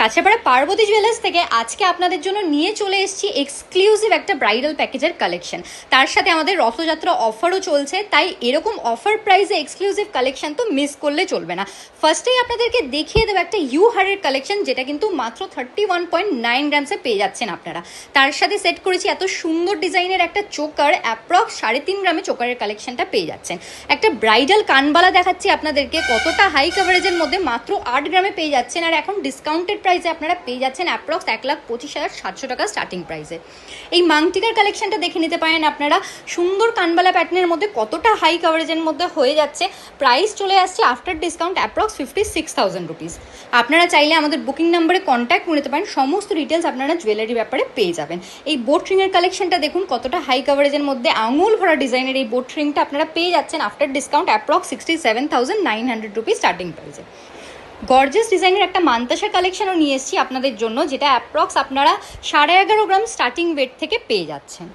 কাছেপাড়া Parvati jewellers থেকে আজকে আপনাদের জন্য নিয়ে চলে এসেছি এক্সক্লুসিভ একটা ব্রাইডাল প্যাকেজের কালেকশন। তার সাথে আমাদের রথযাত্রা অফারও চলছে, তাই এরকম অফার প্রাইসে এক্সক্লুসিভ কালেকশন তো মিস করলে চলবে না। ফার্স্টেই আপনাদেরকে দেখিয়ে দেবো একটা ইউ হারের কালেকশন, যেটা কিন্তু মাত্র 31.9 গ্রামসে পেয়ে যাচ্ছেন আপনারা। তার সাথে সেট করেছি এত সুন্দর ডিজাইনের একটা চোকার, অ্যাপ্রক্স 3.5 গ্রামে চোকারের কালেকশনটা পেয়ে যাচ্ছেন। একটা ব্রাইডাল কানবালা দেখাচ্ছি আপনাদেরকে, কতটা হাই কভারেজের মধ্যে মাত্র 8 গ্রামে পেয়ে যাচ্ছেন। আর এখন ডিসকাউন্টেড প্রাইসে আপনারা পেয়ে যাচ্ছেন অ্যাপ্রক্স 1,25,700 টাকা স্টার্টিং প্রাইসে। এই মাংটিকার কালেকশনটা দেখে নিতে পারেন আপনারা, সুন্দর কানবালা প্যাটার্নের মধ্যে কতটা হাই কভারেজের মধ্যে হয়ে যাচ্ছে। প্রাইস চলে আসছে আফটার ডিসকাউন্ট অ্যাপ্রক্স 56,000 রুপিস। আপনারা চাইলে আমাদের বুকিং নাম্বারে কন্ট্যাক্ট করে নিতে পারেন, সমস্ত ডিটেলস আপনারা জুয়েলারি ব্যাপারে পেয়ে যাবেন। এই বোট রিংয়ের কালেকশনটা দেখুন, কতটা হাই কভারেজের মধ্যে আঙুল ভরা ডিজাইনের এই বোট রিংটা আপনারা পেয়ে যাচ্ছেন after discount approx 67,900 rupees starting প্রাইসে। গর্জিয়াস ডিজাইনের একটা মান্তাসার কালেকশনও নিয়ে এসেছি আপনাদের জন্য, যেটা অ্যাপ্রক্স আপনারা 11.5 গ্রাম স্টার্টিং ওয়েট থেকে পেয়ে যাচ্ছেন।